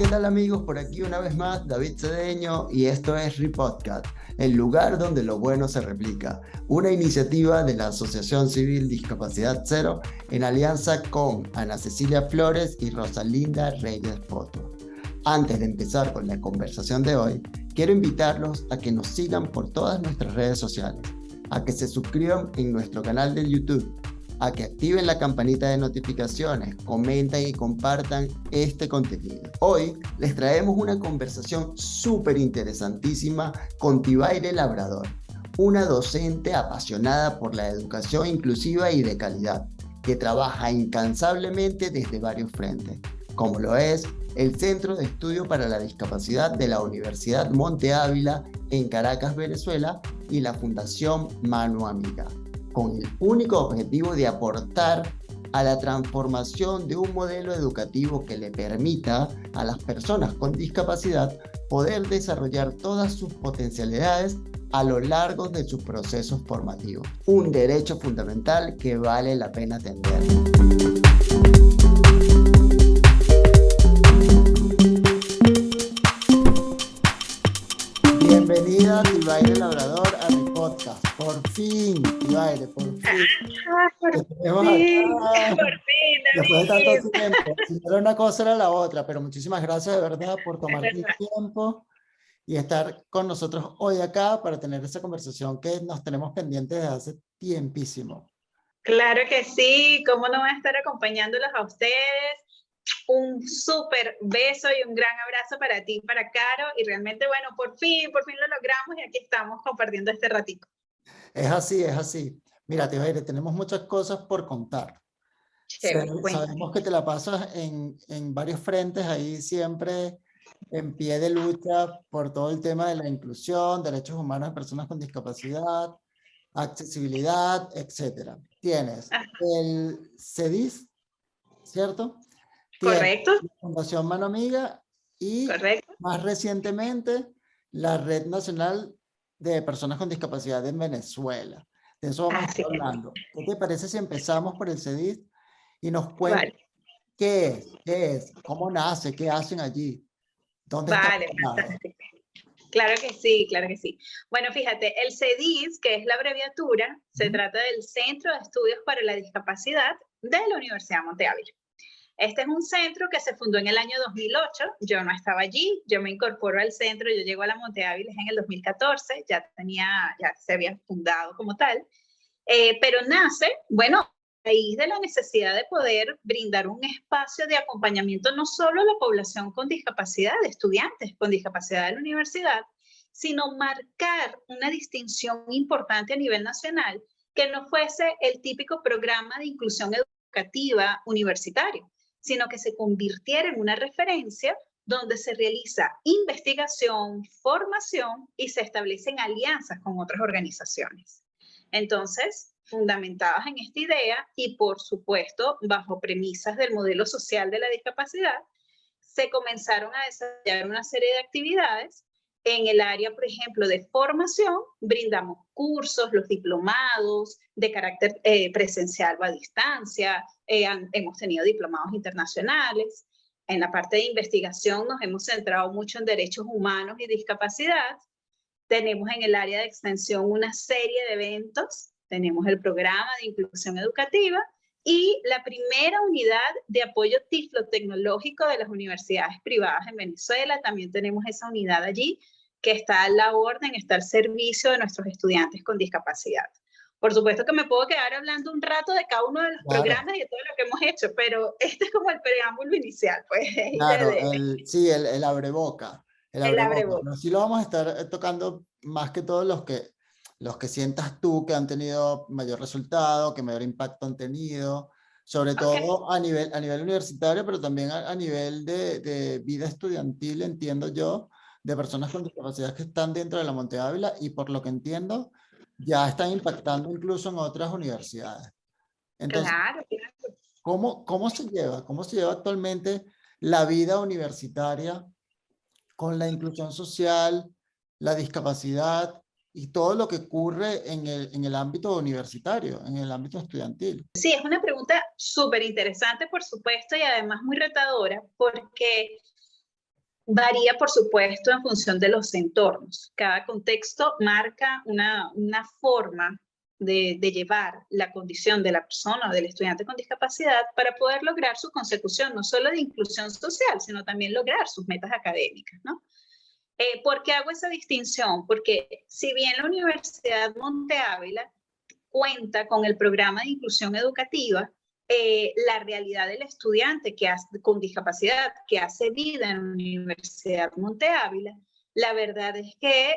¿qué tal amigos? Por aquí una vez más, David Cedeño y esto es Repodcast, el lugar donde lo bueno se replica, una iniciativa de la Asociación Civil Discapacidad Cero en alianza con Ana Cecilia Flores y Rosalinda Reyes Poto. Antes de empezar con la conversación de hoy, quiero invitarlos a que nos sigan por todas nuestras redes sociales, a que se suscriban en nuestro canal de YouTube, a que activen la campanita de notificaciones, comenten y compartan este contenido. Hoy les traemos una conversación súper interesantísima con Tibaire Labrador, una docente apasionada por la educación inclusiva y de calidad, que trabaja incansablemente desde varios frentes, como lo es el Centro de Estudio para la Discapacidad de la Universidad Monte Ávila en Caracas, Venezuela, y la Fundación Mano Amiga, con el único objetivo de aportar a la transformación de un modelo educativo que le permita a las personas con discapacidad poder desarrollar todas sus potencialidades a lo largo de sus procesos formativos. Un derecho fundamental que vale la pena atender. Bienvenida, Tibaire Labrador, a mi podcast. Por fin, Tibaire, por fin. Por fin, Después de David. tanto tiempo. Si no era una cosa, era la otra, pero muchísimas gracias de verdad por Es tomarte el verdad. tiempo y estar con nosotros hoy acá para tener esa conversación que nos tenemos pendientes desde hace tiempísimo. Claro que sí, ¿cómo no voy a estar acompañándolos a ustedes? Un súper beso y un gran abrazo para ti, para Caro, y realmente, bueno, por fin lo logramos y aquí estamos compartiendo este ratito. Es así, es así. Mira, Tibaire, tenemos muchas cosas por contar. Chévere, cuéntame. Sabemos que te la pasas en varios frentes ahí siempre en pie de lucha por todo el tema de la inclusión, derechos humanos de personas con discapacidad, accesibilidad, etcétera. Tienes Ajá, el CEDIS, ¿cierto? Tienes correcto, la Fundación Mano Amiga y correcto. más recientemente la Red Nacional de Personas con Discapacidad en Venezuela. De eso vamos a Así estar es. hablando. ¿Qué te parece si empezamos por el CEDIS y nos cuentas Vale, qué es, cómo nace, qué hacen allí, dónde está vale, ubicado? fantástico. Claro que sí, claro que sí. Bueno, fíjate, el CEDIS, que es la abreviatura, se Ujú. trata del Centro de Estudios para la Discapacidad de la Universidad Monte Ávila. Este es un centro que se fundó en el año 2008. Yo no estaba allí, yo me incorporo al centro, yo llego a la Monte Ávila en el 2014, ya se había fundado como tal, pero nace, bueno, a raíz de la necesidad de poder brindar un espacio de acompañamiento no solo a la población con discapacidad, de estudiantes con discapacidad de la universidad, sino marcar una distinción importante a nivel nacional que no fuese el típico programa de inclusión educativa universitario, sino que se convirtiera en una referencia donde se realiza investigación, formación y se establecen alianzas con otras organizaciones. Entonces, fundamentadas en esta idea y, por supuesto, bajo premisas del modelo social de la discapacidad, se comenzaron a desarrollar una serie de actividades. En el área, por ejemplo, de formación, brindamos cursos, los diplomados de carácter presencial o a distancia, hemos tenido diplomados internacionales. En la parte de investigación nos hemos centrado mucho en derechos humanos y discapacidad. Tenemos en el área de extensión una serie de eventos, tenemos el programa de inclusión educativa y la primera unidad de apoyo tiflotecnológico de las universidades privadas en Venezuela. También tenemos esa unidad allí que está a la orden, está al servicio de nuestros estudiantes con discapacidad. Por supuesto que me puedo quedar hablando un rato de cada uno de los Claro, programas y de todo lo que hemos hecho, pero este es como el preámbulo inicial, pues, claro, de sí, el abreboca, el el abreboca. abreboca. Pero sí lo vamos a estar tocando más que todos los que sientas tú que han tenido mayor resultado, que mayor impacto han tenido, sobre Ok, todo a nivel universitario, pero también a nivel de vida estudiantil, entiendo yo, de personas con discapacidad que están dentro de la Monte Ávila y por lo que entiendo, ya están impactando incluso en otras universidades. Entonces, claro, claro. cómo se lleva actualmente la vida universitaria con la inclusión social, la discapacidad y todo lo que ocurre en el ámbito universitario, en el ámbito estudiantil? Sí, es una pregunta súper interesante, por supuesto, y además muy retadora, porque Varía, por supuesto, en función de los entornos. Cada contexto marca una forma de llevar la condición de la persona o del estudiante con discapacidad para poder lograr su consecución, no solo de inclusión social, sino también lograr sus metas académicas, ¿no? ¿Por qué hago esa distinción? Porque si bien la Universidad Monte Ávila cuenta con el programa de inclusión educativa, la realidad del estudiante con discapacidad que hace vida en la Universidad Monte Ávila, la verdad es que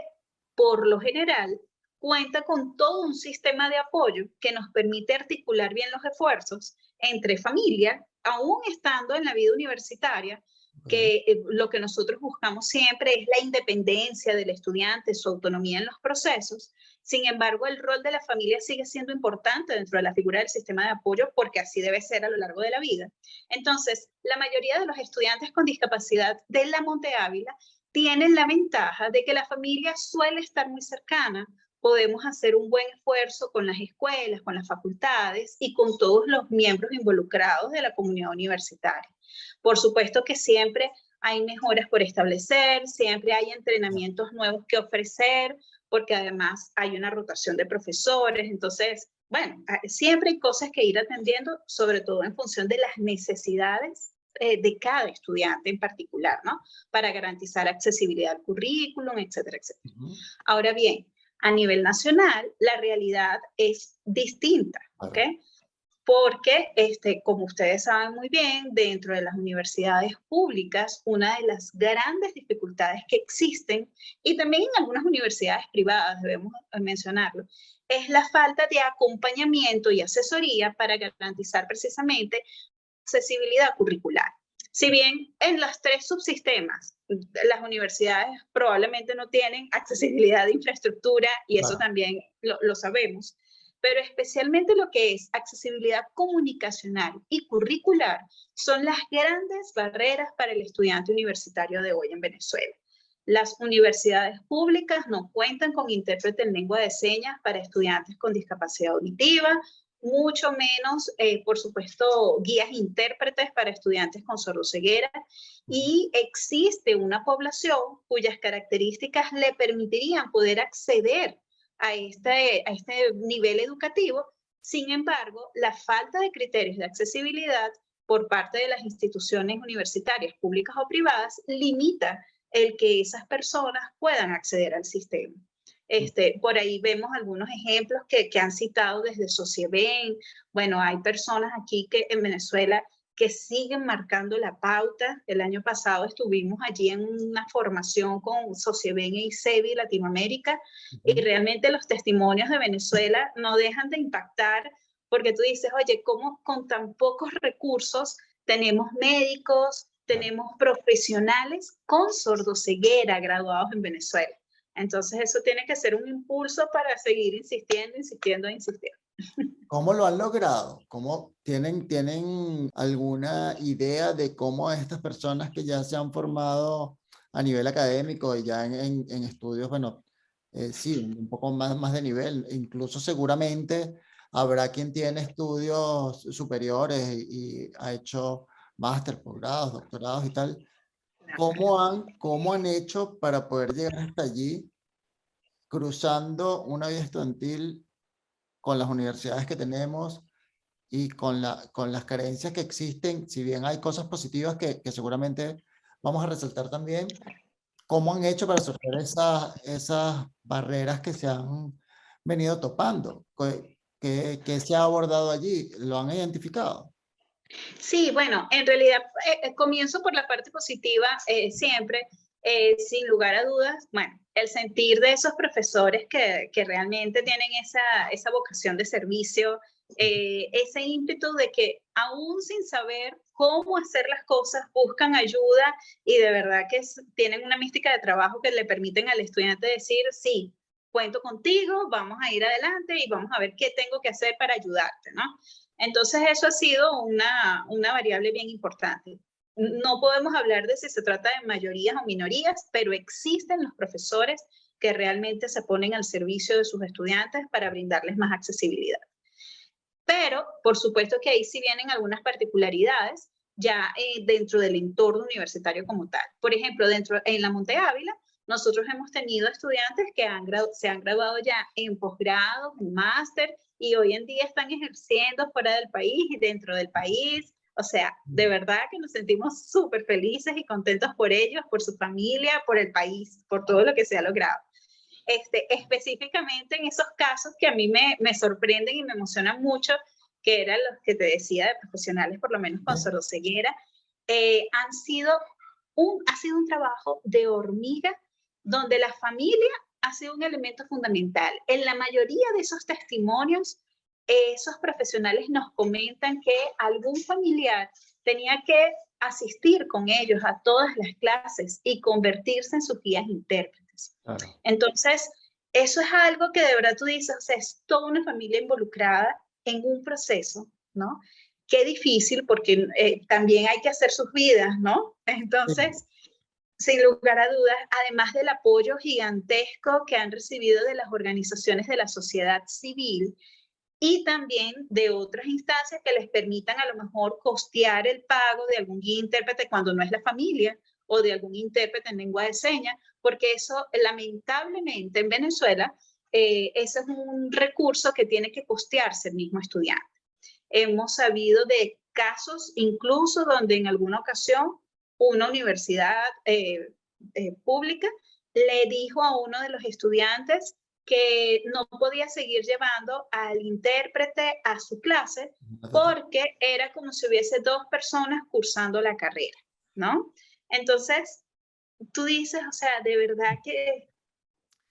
por lo general cuenta con todo un sistema de apoyo que nos permite articular bien los esfuerzos entre familias, aún estando en la vida universitaria, que lo que nosotros buscamos siempre es la independencia del estudiante, su autonomía en los procesos. Sin embargo, el rol de la familia sigue siendo importante dentro de la figura del sistema de apoyo porque así debe ser a lo largo de la vida. Entonces, la mayoría de los estudiantes con discapacidad de la Monte Ávila tienen la ventaja de que la familia suele estar muy cercana. Podemos hacer un buen esfuerzo con las escuelas, con las facultades y con todos los miembros involucrados de la comunidad universitaria. Por supuesto que siempre hay mejoras por establecer, siempre hay entrenamientos nuevos que ofrecer, porque además hay una rotación de profesores. Entonces, bueno, siempre hay cosas que ir atendiendo, sobre todo en función de las necesidades de cada estudiante en particular, ¿no? Para garantizar accesibilidad al currículum, etcétera, etcétera. Ahora bien, a nivel nacional, la realidad es distinta, ¿ok? Porque, como ustedes saben muy bien, dentro de las universidades públicas, una de las grandes dificultades que existen, y también en algunas universidades privadas, debemos mencionarlo, es la falta de acompañamiento y asesoría para garantizar precisamente accesibilidad curricular. Si bien en los tres subsistemas las universidades probablemente no tienen accesibilidad de infraestructura, y eso también lo sabemos, pero especialmente lo que es accesibilidad comunicacional y curricular son las grandes barreras para el estudiante universitario de hoy en Venezuela. Las universidades públicas no cuentan con intérprete en lengua de señas para estudiantes con discapacidad auditiva, mucho menos, por supuesto, guías intérpretes para estudiantes con sordoceguera, y existe una población cuyas características le permitirían poder acceder a este nivel educativo. Sin embargo, la falta de criterios de accesibilidad por parte de las instituciones universitarias públicas o privadas limita el que esas personas puedan acceder al sistema. Por ahí vemos algunos ejemplos que han citado desde Socieben. Bueno, hay personas aquí en Venezuela que siguen marcando la pauta. El año pasado estuvimos allí en una formación con Socieben e ICEBI Latinoamérica, y realmente los testimonios de Venezuela no dejan de impactar, porque tú dices, oye, ¿cómo con tan pocos recursos tenemos médicos, tenemos profesionales con sordoceguera graduados en Venezuela? Entonces eso tiene que ser un impulso para seguir insistiendo, insistiendo, insistiendo. ¿Cómo lo han logrado? ¿Cómo tienen alguna idea de cómo estas personas que ya se han formado a nivel académico y ya en estudios, bueno, sí, un poco más de nivel, incluso seguramente habrá quien tiene estudios superiores y ha hecho máster, posgrados, doctorados y tal? ¿Cómo han hecho para poder llegar hasta allí, cruzando una vida estudiantil con las universidades que tenemos y con las carencias que existen? Si bien hay cosas positivas que seguramente vamos a resaltar también, ¿cómo han hecho para sortear esas barreras que se han venido topando? ¿Qué se ha abordado allí? ¿Lo han identificado? Sí, bueno, en realidad comienzo por la parte positiva siempre, sin lugar a dudas. Bueno, el sentir de esos profesores que realmente tienen esa vocación de servicio, ese ímpetu de que aún sin saber cómo hacer las cosas, buscan ayuda, y de verdad que tienen una mística de trabajo que le permiten al estudiante decir, sí, cuento contigo, vamos a ir adelante y vamos a ver qué tengo que hacer para ayudarte, ¿no? Entonces eso ha sido una variable bien importante. No podemos hablar de si se trata de mayorías o minorías, pero existen los profesores que realmente se ponen al servicio de sus estudiantes para brindarles más accesibilidad. Pero, por supuesto que ahí sí vienen algunas particularidades. ya dentro del entorno universitario como tal. Por ejemplo, en la Monte Ávila, nosotros hemos tenido estudiantes que se han graduado ya en posgrado, en máster, y hoy en día están ejerciendo fuera del país y dentro del país. O sea, de verdad que nos sentimos súper felices y contentos por ellos, por su familia, por el país, por todo lo que se ha logrado. Específicamente en esos casos que a mí me sorprenden y me emocionan mucho, que eran los que te decía de profesionales, por lo menos con sordoceguera, ha sido un trabajo de hormiga donde la familia ha sido un elemento fundamental. En la mayoría de esos testimonios, esos profesionales nos comentan que algún familiar tenía que asistir con ellos a todas las clases y convertirse en sus guías intérpretes. Claro. Entonces, eso es algo que de verdad tú dices, o sea, es toda una familia involucrada en un proceso, ¿no? Qué difícil, porque también hay que hacer sus vidas, ¿no? Entonces, sin lugar a dudas, además del apoyo gigantesco que han recibido de las organizaciones de la sociedad civil y también de otras instancias que les permitan a lo mejor costear el pago de algún guía intérprete cuando no es la familia, o de algún intérprete en lengua de señas, porque eso lamentablemente en Venezuela, ese es un recurso que tiene que costearse el mismo estudiante. Hemos sabido de casos incluso donde en alguna ocasión una universidad pública le dijo a uno de los estudiantes que no podía seguir llevando al intérprete a su clase porque era como si hubiese dos personas cursando la carrera, ¿no? Entonces, tú dices, o sea, de verdad que...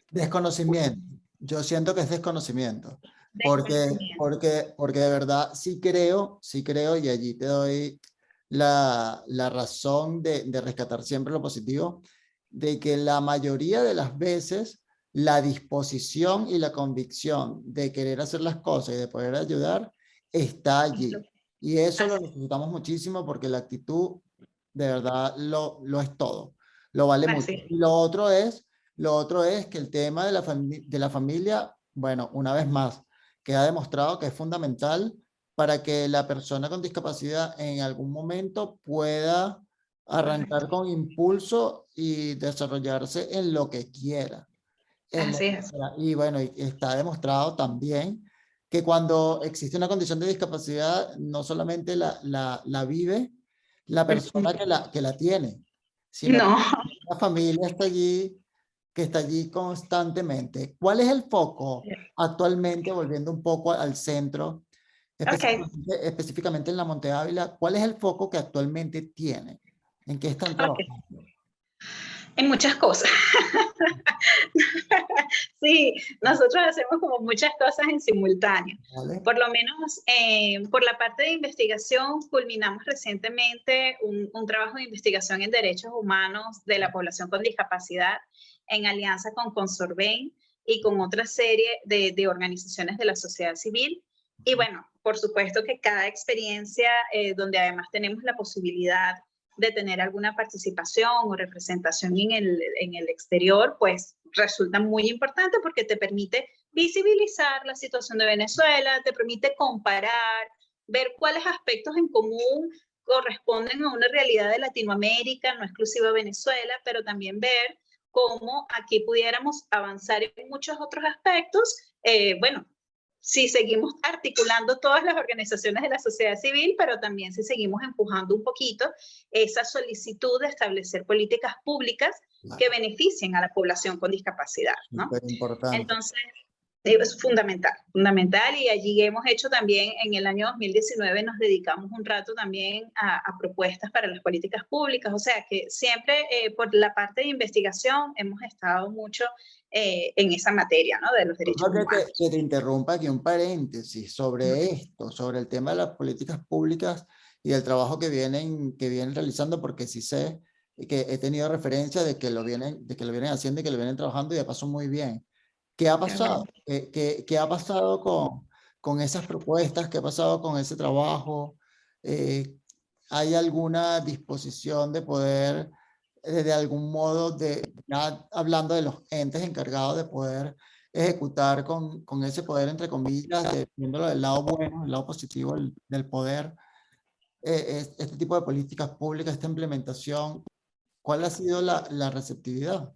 Desconocimiento. Yo siento que es desconocimiento. Porque de verdad sí creo, y allí te doy la razón de rescatar siempre lo positivo, de que la mayoría de las veces la disposición y la convicción de querer hacer las cosas y de poder ayudar está allí. Y eso lo necesitamos muchísimo porque la actitud de verdad lo es todo, lo vale mucho. Y lo otro es que el tema de la familia, bueno, una vez más, queda demostrado que es fundamental para que la persona con discapacidad en algún momento pueda arrancar con impulso y desarrollarse en lo que quiera. Así es. Y bueno, está demostrado también que cuando existe una condición de discapacidad, no solamente la vive la persona que la tiene, sino que la familia está allí, que está allí constantemente. ¿Cuál es el foco actualmente, volviendo un poco al centro, específicamente en la Monte Ávila? ¿Cuál es el foco que actualmente tiene? ¿En qué están trabajando? En muchas cosas. Sí, nosotros hacemos como muchas cosas en simultáneo. ¿Vale? Por lo menos por la parte de investigación, culminamos recientemente un trabajo de investigación en derechos humanos de la población con discapacidad en alianza con Consorben y con otra serie de organizaciones de la sociedad civil. Y bueno, por supuesto que cada experiencia donde además tenemos la posibilidad de tener alguna participación o representación en el exterior, pues resulta muy importante porque te permite visibilizar la situación de Venezuela, te permite comparar, ver cuáles aspectos en común corresponden a una realidad de Latinoamérica, no exclusiva de Venezuela, pero también ver cómo aquí pudiéramos avanzar en muchos otros aspectos. Bueno, si seguimos articulando todas las organizaciones de la sociedad civil, pero también si seguimos empujando un poquito esa solicitud de establecer políticas públicas que beneficien a la población con discapacidad, ¿no? Entonces, es fundamental, y allí hemos hecho también, en el año 2019 nos dedicamos un rato también a propuestas para las políticas públicas, o sea que siempre por la parte de investigación hemos estado mucho en esa materia, ¿no? De los derechos humanos. Que te interrumpa aquí un paréntesis sobre esto, sobre el tema de las políticas públicas y el trabajo que vienen realizando, porque sí sé que he tenido referencia de que lo vienen haciendo y que lo vienen trabajando y de paso muy bien. ¿Qué ha pasado? ¿Qué ha pasado con esas propuestas? ¿Qué ha pasado con ese trabajo? ¿Hay alguna disposición de poder, de algún modo, ya hablando de los entes encargados de poder ejecutar con ese poder, entre comillas, viéndolo del lado bueno, del lado positivo del poder? este tipo de políticas públicas, esta implementación, ¿cuál ha sido la receptividad?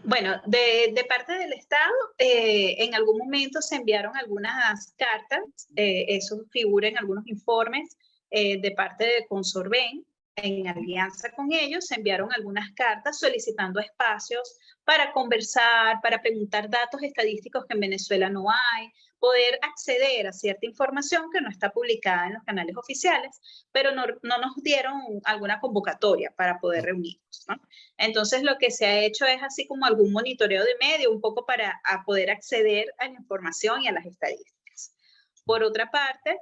Bueno, de parte del Estado, en algún momento se enviaron algunas cartas, eso figura en algunos informes de parte de Consorben. En alianza con ellos se enviaron algunas cartas solicitando espacios para conversar, para preguntar datos estadísticos que en Venezuela no hay, poder acceder a cierta información que no está publicada en los canales oficiales, pero no nos dieron alguna convocatoria para poder reunirnos, ¿no? Entonces, lo que se ha hecho es así como algún monitoreo de medio, un poco para poder acceder a la información y a las estadísticas. Por otra parte,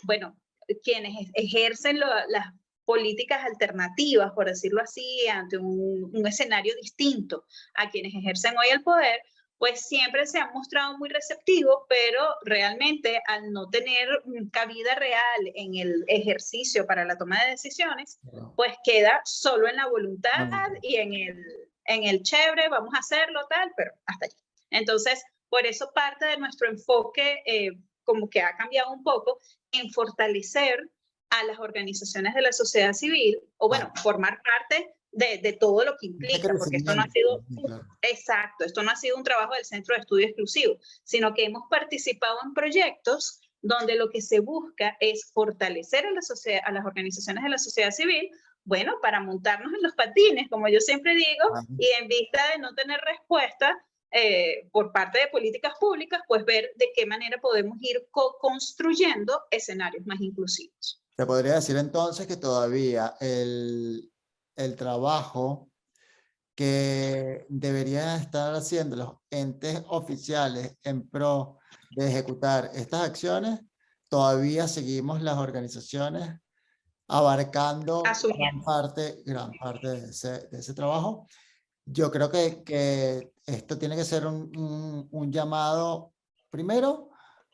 bueno, quienes ejercen las políticas alternativas, por decirlo así, ante un escenario distinto a quienes ejercen hoy el poder, pues siempre se han mostrado muy receptivos, pero realmente al no tener cabida real en el ejercicio para la toma de decisiones, pues queda solo en la voluntad y en el chévere, vamos a hacerlo tal, pero hasta allí. Entonces, por eso parte de nuestro enfoque como que ha cambiado un poco en fortalecer a las organizaciones de la sociedad civil, o bueno, formar parte de todo lo que implica, porque esto no ha sido, exacto, esto no ha sido un trabajo del centro de estudio exclusivo, sino que hemos participado en proyectos donde lo que se busca es fortalecer a las organizaciones de la sociedad civil, bueno, para montarnos en los patines, como yo siempre digo, y en vista de no tener respuesta por parte de políticas públicas, pues ver de qué manera podemos ir construyendo escenarios más inclusivos. Se podría decir entonces que todavía el trabajo que deberían estar haciendo los entes oficiales en pro de ejecutar estas acciones, todavía seguimos las organizaciones abarcando gran parte de ese trabajo. Yo creo que esto tiene que ser un llamado, primero,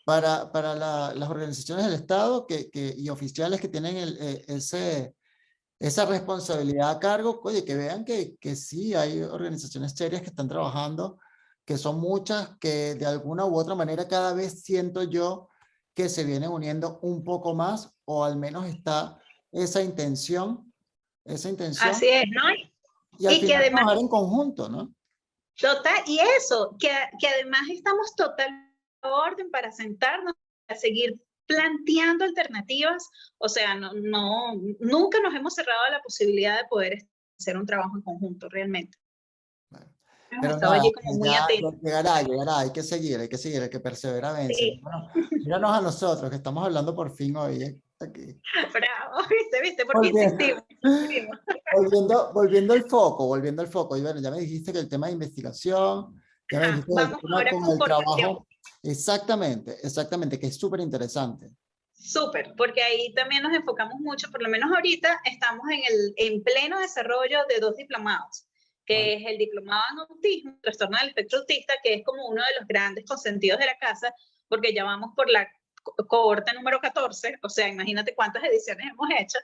para las organizaciones del Estado y oficiales que tienen esa responsabilidad a cargo, oye, que vean que sí hay organizaciones serias que están trabajando, que son muchas, que de alguna u otra manera cada vez siento yo que se vienen uniendo un poco más, o al menos está esa intención. Así es, ¿no? Y al final además, trabajar en conjunto, ¿no? Total, y eso, que además estamos totalmente en orden para sentarnos, para seguir planteando alternativas, o sea, nunca nos hemos cerrado a la posibilidad de poder hacer un trabajo en conjunto, realmente. Bueno, Hemos pero estado nada, allí como muy atentos. llegará, hay que seguir, el que persevera vence. Sí. Bueno, míranos a nosotros, que estamos hablando por fin hoy, aquí. Bravo, viste, porque insistimos. Volviendo al foco, y bueno, ya me dijiste que el tema de investigación, ya me dijiste que el tema con el trabajo, exactamente, que es súper interesante. Súper, porque ahí también nos enfocamos mucho, por lo menos ahorita estamos en pleno desarrollo de 2 diplomados, que es el diplomado en autismo, trastorno del espectro autista, que es como uno de los grandes consentidos de la casa, porque ya vamos por la cohorte número 14, o sea, imagínate cuántas ediciones hemos hecho.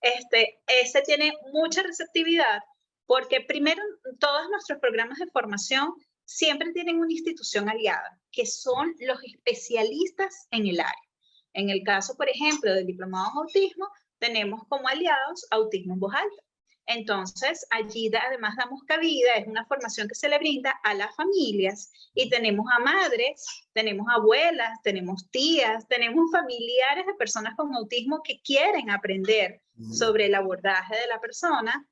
Ese tiene mucha receptividad, porque primero todos nuestros programas de formación siempre tienen una institución aliada, que son los especialistas en el área. En el caso, por ejemplo, del diplomado en autismo, tenemos como aliados autismo en voz alta. Entonces, allí además damos cabida, es una formación que se le brinda a las familias y tenemos a madres, tenemos abuelas, tenemos tías, tenemos familiares de personas con autismo que quieren aprender sobre el abordaje de la persona.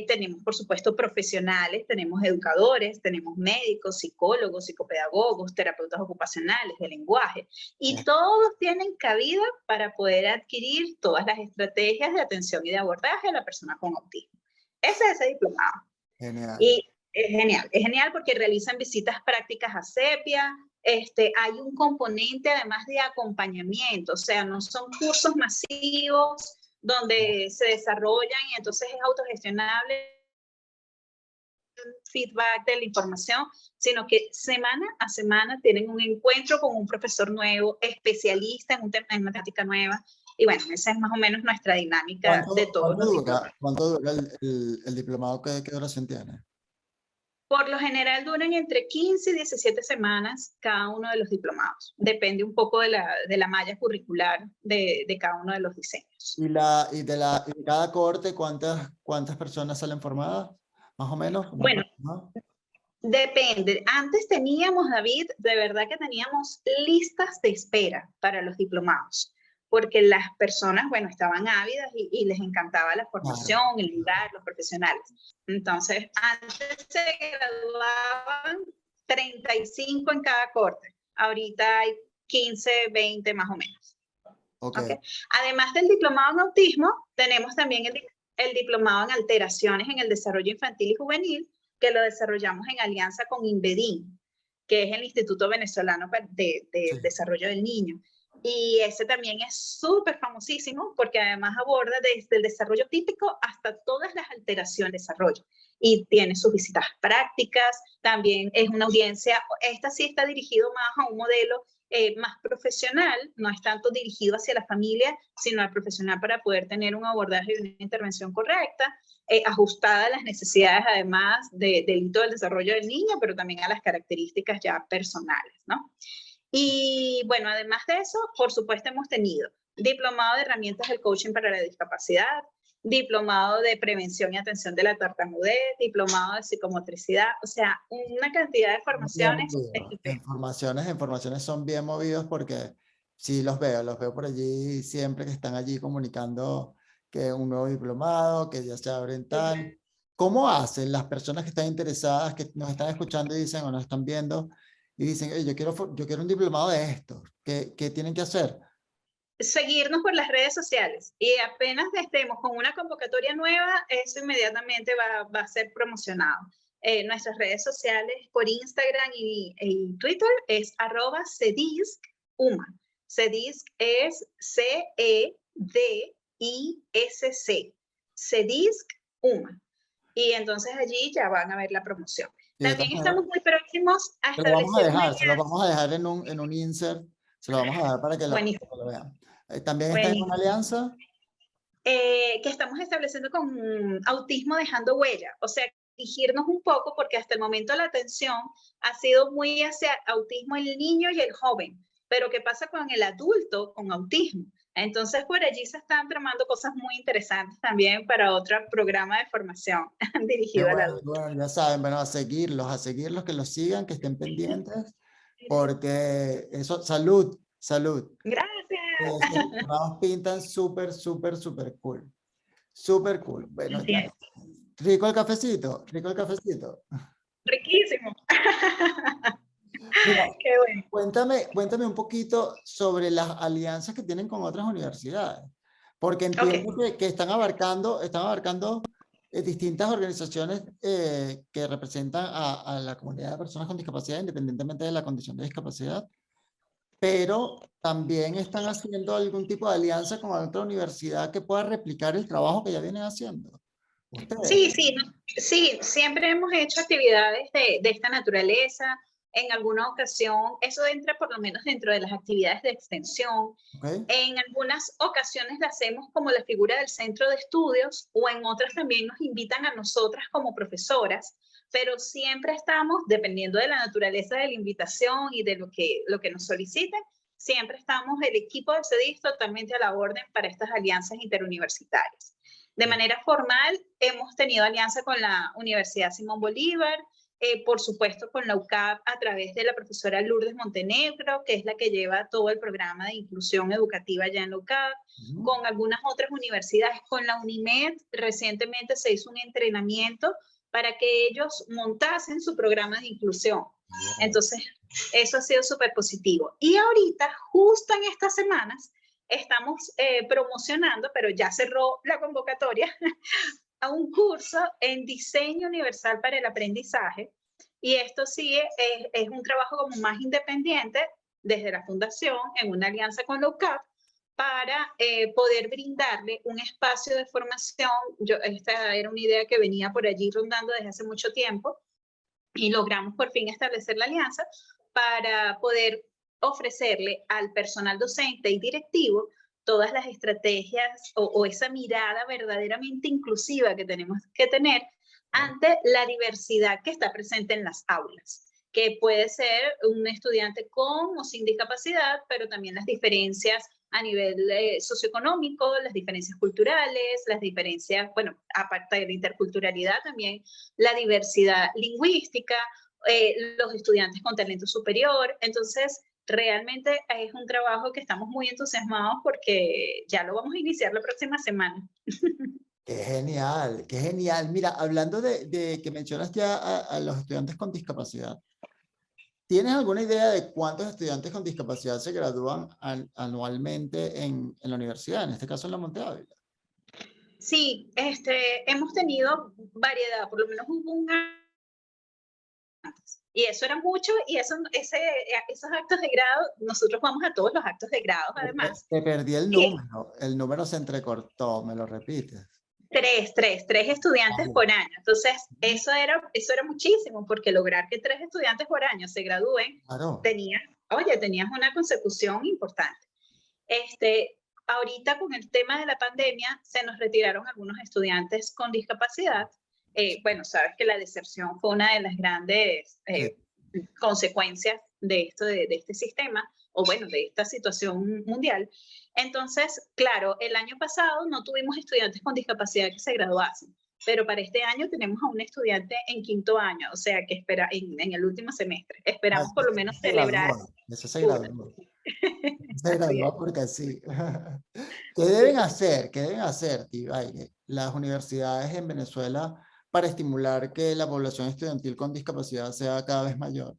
Tenemos, por supuesto, profesionales, tenemos educadores, tenemos médicos, psicólogos, psicopedagogos, terapeutas ocupacionales, de lenguaje, y todos tienen cabida para poder adquirir todas las estrategias de atención y de abordaje a la persona con autismo. Ese es ese diplomado. Genial. Y es genial porque realizan visitas prácticas a CEPIA, hay un componente además de acompañamiento, o sea, no son cursos masivos donde se desarrollan y entonces es autogestionable el feedback de la información, sino que semana a semana tienen un encuentro con un profesor nuevo, especialista en una temática nueva, y bueno, esa es más o menos nuestra dinámica de todos los diplomados. ¿Cuánto dura el diplomado? ¿Qué duración tiene? Por lo general duran entre 15 y 17 semanas cada uno de los diplomados. Depende un poco de la malla curricular de cada uno de los diseños. ¿Y de cada cohorte cuántas personas salen formadas? Más o menos. Bueno, depende. Antes teníamos, David, de verdad que teníamos listas de espera para los diplomados, porque las personas, bueno, estaban ávidas y les encantaba la formación, el lugar, los profesionales. Entonces, antes se graduaban 35 en cada corte. Ahorita hay 15, 20 más o menos. Okay. Además del diplomado en autismo, tenemos también el diplomado en alteraciones en el desarrollo infantil y juvenil, que lo desarrollamos en alianza con INVEDIN, que es el Instituto Venezolano de Desarrollo del Niño. Y ese también es súper famosísimo porque además aborda desde el desarrollo típico hasta todas las alteraciones de desarrollo. Y tiene sus visitas prácticas, también es una audiencia, esta sí está dirigido más a un modelo más profesional, no es tanto dirigido hacia la familia, sino al profesional para poder tener un abordaje y una intervención correcta, ajustada a las necesidades además del hito del desarrollo del niño, pero también a las características ya personales, ¿no? Y bueno, además de eso, por supuesto hemos tenido diplomado de herramientas del coaching para la discapacidad, diplomado de prevención y atención de la tartamudez, diplomado de psicomotricidad, o sea, una cantidad de formaciones. Informaciones son bien movidos porque sí los veo por allí siempre que están allí comunicando que un nuevo diplomado, que ya se abren tal. ¿Cómo hacen las personas que están interesadas, que nos están escuchando y dicen o nos están viendo y dicen, yo quiero un diplomado de esto? ¿Qué tienen que hacer? Seguirnos por las redes sociales y apenas estemos con una convocatoria nueva, eso inmediatamente va a ser promocionado. Nuestras redes sociales por Instagram y Twitter es @cedisc-uma. CEDISC es CEDISC, CEDISC-uma. Y entonces allí ya van a ver la promoción. También estamos muy próximos a establecer se lo vamos a dejar en un insert, se lo vamos a dar para que lo vean. ¿También está en una alianza? Que estamos estableciendo con Autismo Dejando Huella, o sea, dirigirnos un poco porque hasta el momento la atención ha sido muy hacia autismo el niño y el joven, pero ¿qué pasa con el adulto con autismo? Entonces por allí se están tramando cosas muy interesantes también para otro programa de formación dirigido al adulto. Bueno, ya saben, bueno, a seguirlos, que los sigan, que estén pendientes, porque eso, salud. Gracias. Nos pintan súper cool. Súper cool. Bueno, rico el cafecito. Riquísimo. Mira, qué bueno. Cuéntame un poquito sobre las alianzas que tienen con otras universidades, porque entiendo que están abarcando distintas organizaciones que representan a la comunidad de personas con discapacidad, independientemente de la condición de discapacidad, pero también están haciendo algún tipo de alianza con otra universidad que pueda replicar el trabajo que ya vienen haciendo. Sí, siempre hemos hecho actividades de esta naturaleza. En alguna ocasión, eso entra por lo menos dentro de las actividades de extensión. En algunas ocasiones la hacemos como la figura del centro de estudios o en otras también nos invitan a nosotras como profesoras, pero siempre estamos, dependiendo de la naturaleza de la invitación y de lo que nos soliciten, siempre estamos el equipo del CEDISC totalmente a la orden para estas alianzas interuniversitarias. De manera formal, hemos tenido alianza con la Universidad Simón Bolívar, por supuesto con la UCAP a través de la profesora Lourdes Montenegro, que es la que lleva todo el programa de inclusión educativa allá en la UCAP, con algunas otras universidades, con la UNIMED. Recientemente se hizo un entrenamiento para que ellos montasen su programa de inclusión. Entonces, eso ha sido súper positivo. Y ahorita, justo en estas semanas, estamos promocionando, pero ya cerró la convocatoria, a un curso en diseño universal para el aprendizaje. Y esto sí es un trabajo como más independiente desde la fundación, en una alianza con la UCAP, para poder brindarle un espacio de formación. Esta era una idea que venía por allí rondando desde hace mucho tiempo y logramos por fin establecer la alianza para poder ofrecerle al personal docente y directivo todas las estrategias o esa mirada verdaderamente inclusiva que tenemos que tener ante la diversidad que está presente en las aulas, que puede ser un estudiante con o sin discapacidad, pero también las diferencias a nivel socioeconómico, las diferencias culturales, las diferencias, bueno, aparte de la interculturalidad también, la diversidad lingüística, los estudiantes con talento superior. Entonces, realmente es un trabajo que estamos muy entusiasmados porque ya lo vamos a iniciar la próxima semana. Qué genial, qué genial. Mira, hablando de que mencionas ya a los estudiantes con discapacidad, ¿tienes alguna idea de cuántos estudiantes con discapacidad se gradúan anualmente en la universidad, en este caso en la Monte Ávila? Sí, hemos tenido variedad, por lo menos hubo un año antes. Y eso era mucho, y esos actos de grado, nosotros vamos a todos los actos de grado, además. Te perdí el número se entrecortó, ¿me lo repites? Tres estudiantes por año. Entonces, eso era muchísimo, porque lograr que 3 estudiantes por año se gradúen, Claro. tenías una consecución importante. Ahorita con el tema de la pandemia, se nos retiraron algunos estudiantes con discapacidad. Bueno, sabes que la deserción fue una de las grandes consecuencias de este sistema, o bueno, de esta situación mundial. Entonces, claro, el año pasado no tuvimos estudiantes con discapacidad que se graduasen, pero para este año tenemos a un estudiante en 5º año, o sea, que espera en el último semestre. Esperamos por lo menos celebrar. Eso se graduó. Se graduó porque sí. ¿Qué deben hacer? ¿Qué deben hacer, Tibaire, las universidades en Venezuela para estimular que la población estudiantil con discapacidad sea cada vez mayor?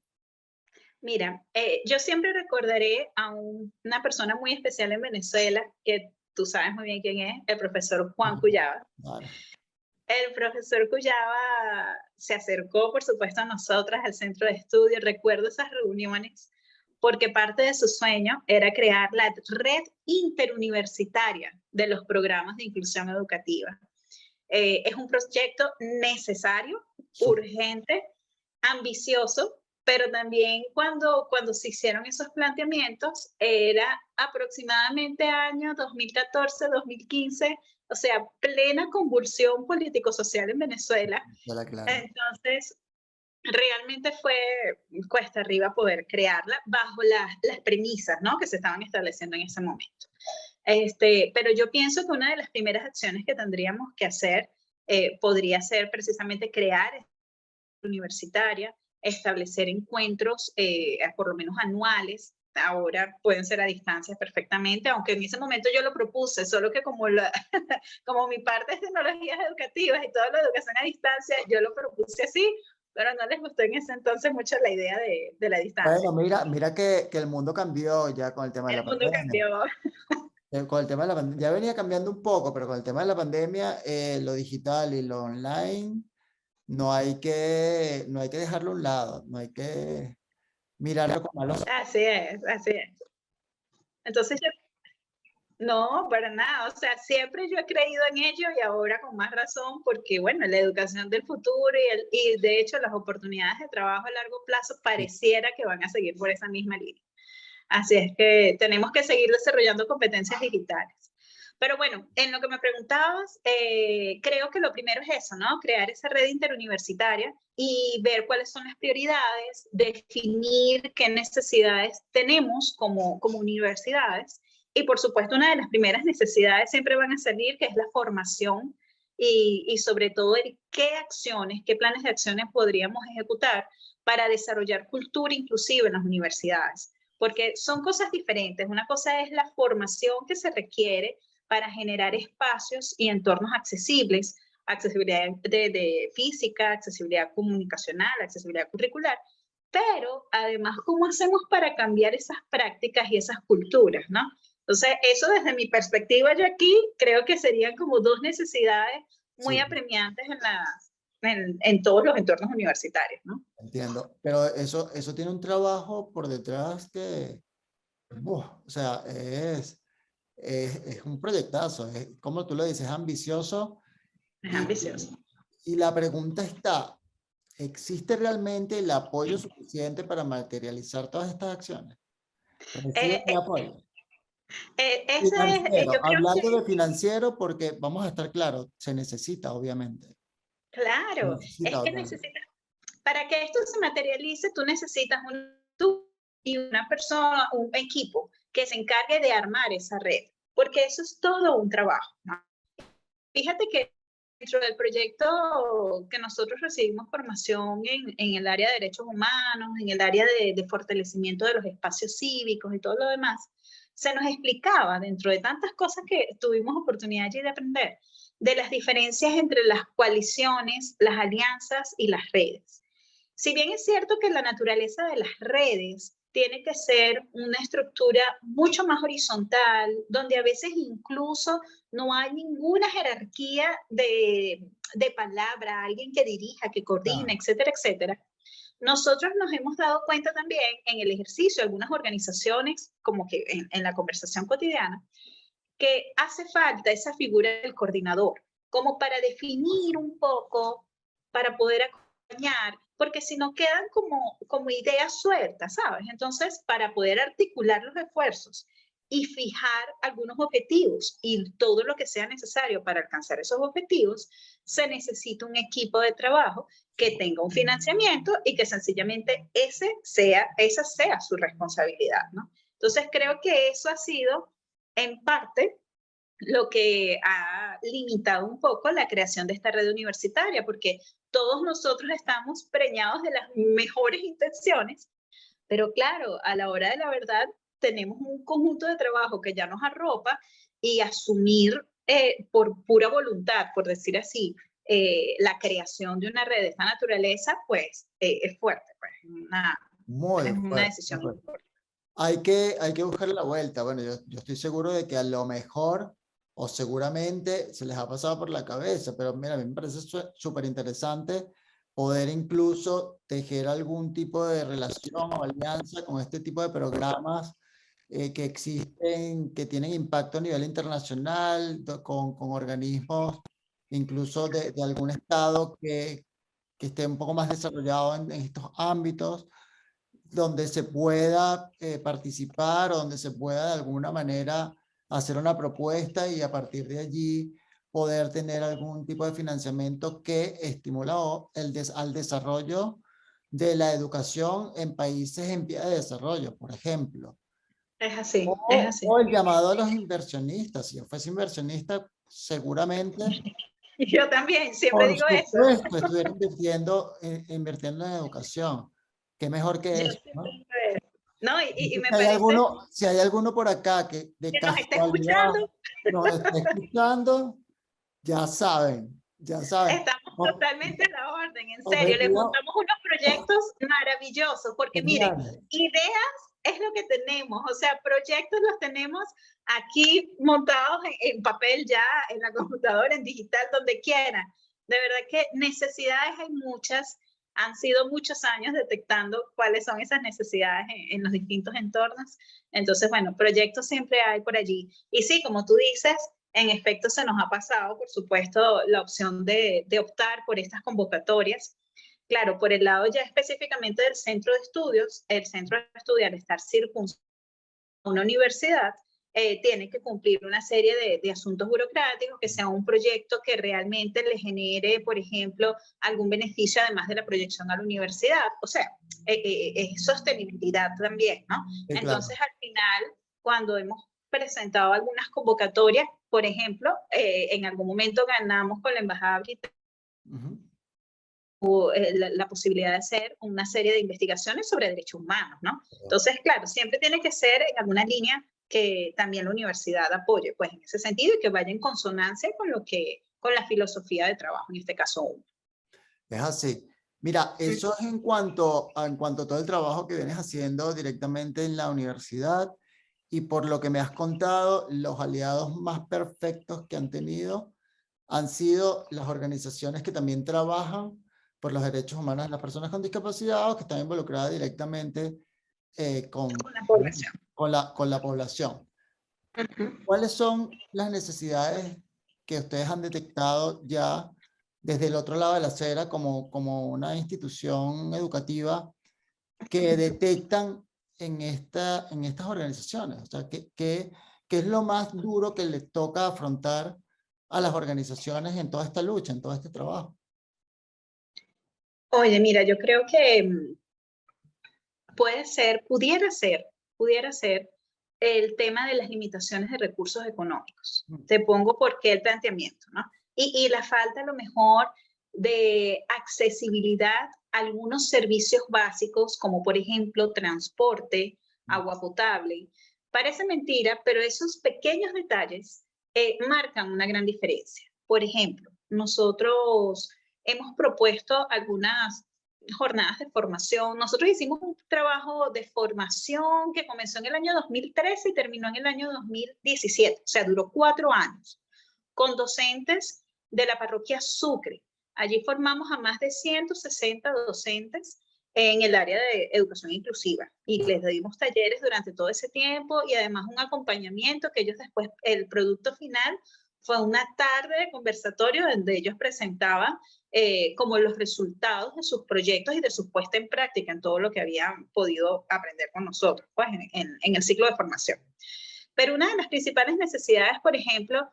Mira, yo siempre recordaré a una persona muy especial en Venezuela, que tú sabes muy bien quién es, el profesor Juan Cuyaba. Claro. El profesor Cuyaba se acercó, por supuesto, a nosotras, al centro de estudio. Recuerdo esas reuniones, porque parte de su sueño era crear la red interuniversitaria de los programas de inclusión educativa. Es un proyecto necesario, urgente, ambicioso, pero también cuando se hicieron esos planteamientos, era aproximadamente año 2014, 2015, o sea, plena convulsión político-social en Venezuela. Claro. Entonces, realmente fue cuesta arriba poder crearla bajo las premisas, ¿no?, que se estaban estableciendo en ese momento. Pero yo pienso que una de las primeras acciones que tendríamos que hacer podría ser precisamente crear universitaria, establecer encuentros por lo menos anuales. Ahora pueden ser a distancia perfectamente, aunque en ese momento yo lo propuse, solo que como mi parte es tecnologías educativas y toda la educación a distancia, yo lo propuse así, pero no les gustó en ese entonces mucho la idea de la distancia. Bueno, mira que el mundo cambió ya con el tema de la El mundo pandemia. cambió. Con el tema de la pandemia, ya venía cambiando un poco, pero con el tema de la pandemia, lo digital y lo online, no hay que dejarlo a un lado, no hay que mirarlo con malos. Así es, así es. Entonces no, para nada. O sea, siempre yo he creído en ello y ahora con más razón porque, bueno, la educación del futuro y de hecho las oportunidades de trabajo a largo plazo pareciera que van a seguir por esa misma línea. Así es que tenemos que seguir desarrollando competencias digitales. Pero bueno, en lo que me preguntabas, creo que lo primero es eso, ¿no? Crear esa red interuniversitaria y ver cuáles son las prioridades, definir qué necesidades tenemos como universidades. Y por supuesto, una de las primeras necesidades siempre van a salir, que es la formación y sobre todo qué acciones, qué planes de acciones podríamos ejecutar para desarrollar cultura inclusiva en las universidades. Porque son cosas diferentes. Una cosa es la formación que se requiere para generar espacios y entornos accesibles, accesibilidad de física, accesibilidad comunicacional, accesibilidad curricular, pero además, ¿cómo hacemos para cambiar esas prácticas y esas culturas, ¿no? Entonces, eso desde mi perspectiva, yo aquí creo que serían como 2 necesidades muy apremiantes en todos los entornos universitarios, ¿no? Entiendo, pero eso tiene un trabajo por detrás que, o sea, es un proyectazo, es, como tú lo dices, ambicioso. Es ambicioso. Y la pregunta está, ¿existe realmente el apoyo suficiente para materializar todas estas acciones? ¿Reciben el apoyo? Yo creo Hablando que de financiero, porque vamos a estar claros, se necesita, obviamente. Claro, es Necesita que otra. necesitas, para que esto se materialice, tú necesitas tú y una persona, un equipo que se encargue de armar esa red, porque eso es todo un trabajo, ¿no? Fíjate que dentro del proyecto que nosotros recibimos formación en el área de derechos humanos, en el área de fortalecimiento de los espacios cívicos y todo lo demás, se nos explicaba, dentro de tantas cosas que tuvimos oportunidad allí de aprender, de las diferencias entre las coaliciones, las alianzas y las redes. Si bien es cierto que la naturaleza de las redes tiene que ser una estructura mucho más horizontal, donde a veces incluso no hay ninguna jerarquía de palabra, alguien que dirija, que coordine, Claro. etcétera, etcétera. Nosotros nos hemos dado cuenta también en el ejercicio de algunas organizaciones, como que en la conversación cotidiana, que hace falta esa figura del coordinador, como para definir un poco, para poder acompañar, porque si no quedan como ideas sueltas, ¿sabes? Entonces, para poder articular los esfuerzos y fijar algunos objetivos y todo lo que sea necesario para alcanzar esos objetivos, se necesita un equipo de trabajo que tenga un financiamiento y que sencillamente esa sea su responsabilidad, ¿no? Entonces, creo que eso ha sido en parte lo que ha limitado un poco la creación de esta red universitaria, porque todos nosotros estamos preñados de las mejores intenciones, pero claro, a la hora de la verdad tenemos un conjunto de trabajo que ya nos arropa y asumir por pura voluntad, por decir así, la creación de una red de esta naturaleza, pues es fuerte, pues, Muy es una fuerte, decisión muy fuerte. importante. Hay que buscarle la vuelta. Bueno, yo estoy seguro de que a lo mejor o seguramente se les ha pasado por la cabeza, pero mira, a mí me parece súper interesante poder incluso tejer algún tipo de relación o alianza con este tipo de programas que existen, que tienen impacto a nivel internacional, con organismos incluso de algún estado que esté un poco más desarrollado en estos ámbitos donde se pueda participar o donde se pueda de alguna manera hacer una propuesta y a partir de allí poder tener algún tipo de financiamiento que estimula al desarrollo de la educación en países en vía de desarrollo, por ejemplo. Es así, es O así. el llamado a los inversionistas. Si yo fuese inversionista, seguramente, Y yo también, siempre por digo eso. supuesto, estuviera invirtiendo en educación. Qué mejor que Yo eso, siempre ¿no? digo eso. No, y me Si hay parece alguno, si hay alguno por acá que de que nos está casualidad escuchando. nos está escuchando, ya saben, ya saben. Estamos totalmente a la orden, en serio. Les Objetivo montamos unos proyectos maravillosos, porque miren, genial. ideas es lo que tenemos, o sea, proyectos los tenemos aquí montados en papel ya, en la computadora, en digital, donde quieran. De verdad que necesidades hay muchas, han sido muchos años detectando cuáles son esas necesidades en los distintos entornos. Entonces, bueno, proyectos siempre hay por allí. Y sí, como tú dices, en efecto, se nos ha pasado, por supuesto, la opción de optar por estas convocatorias. Claro, por el lado ya específicamente del centro de estudios, el centro de estudios, al estar circunscrito a una universidad, tiene que cumplir una serie de asuntos burocráticos, que sea un proyecto que realmente le genere, por ejemplo, algún beneficio además de la proyección a la universidad. O sea, es sostenibilidad también, ¿no? Sí, claro. Entonces, al final, cuando hemos presentado algunas convocatorias, por ejemplo, en algún momento ganamos con la Embajada Británica Ujú. la posibilidad de hacer una serie de investigaciones sobre derechos humanos, ¿no? Entonces, claro, siempre tiene que ser en alguna línea que también la universidad apoye, pues en ese sentido, y que vaya en consonancia con la filosofía de trabajo, en este caso uno. Es así. Mira, eso es en cuanto a todo el trabajo que vienes haciendo directamente en la universidad y por lo que me has contado, los aliados más perfectos que han tenido han sido las organizaciones que también trabajan por los derechos humanos de las personas con discapacidad o que están involucradas directamente eh, con, Con la población. con la población. Uh -huh. ¿Cuáles son las necesidades que ustedes han detectado ya desde el otro lado de la acera como una institución educativa que detectan en estas organizaciones? O sea, ¿qué es lo más duro que le toca afrontar a las organizaciones en toda esta lucha, en todo este trabajo? Oye, mira, yo creo que pudiera ser el tema de las limitaciones de recursos económicos. Te pongo por qué el planteamiento, ¿no? Y la falta a lo mejor de accesibilidad a algunos servicios básicos, como por ejemplo transporte, agua potable. Parece mentira, pero esos pequeños detalles marcan una gran diferencia. Por ejemplo, nosotros hemos propuesto algunas jornadas de formación. Nosotros hicimos un trabajo de formación que comenzó en el año 2013 y terminó en el año 2017, o sea, duró 4 años, con docentes de la parroquia Sucre. Allí formamos a más de 160 docentes en el área de educación inclusiva y les dimos talleres durante todo ese tiempo y además un acompañamiento que ellos después, el producto final fue una tarde de conversatorio donde ellos presentaban como los resultados de sus proyectos y de su puesta en práctica en todo lo que habían podido aprender con nosotros, pues en el ciclo de formación. Pero una de las principales necesidades, por ejemplo,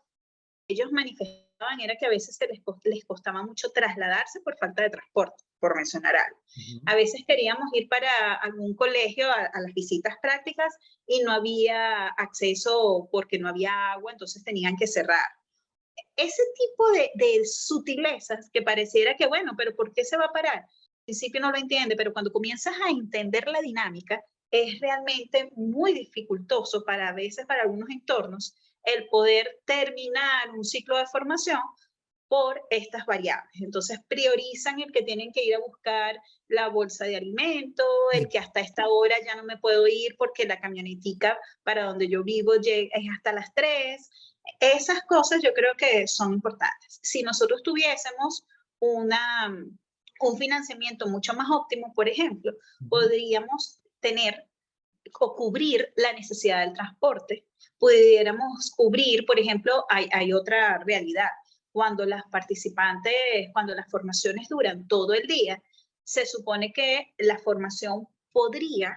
ellos manifestaban era que a veces les costaba mucho trasladarse por falta de transporte, por mencionar algo. A veces queríamos ir para algún colegio a las visitas prácticas y no había acceso porque no había agua, entonces tenían que cerrar. Ese tipo de sutilezas que pareciera que, bueno, pero ¿por qué se va a parar? Al principio no lo entiende, pero cuando comienzas a entender la dinámica, es realmente muy dificultoso a veces para algunos entornos el poder terminar un ciclo de formación por estas variables. Entonces priorizan el que tienen que ir a buscar la bolsa de alimento, el que hasta esta hora ya no me puedo ir porque la camionetica para donde yo vivo es hasta las 3. Esas cosas yo creo que son importantes. Si nosotros tuviésemos un financiamiento mucho más óptimo, por ejemplo, podríamos tener o cubrir la necesidad del transporte, pudiéramos cubrir, por ejemplo, hay otra realidad. Cuando las formaciones duran todo el día, se supone que la formación podría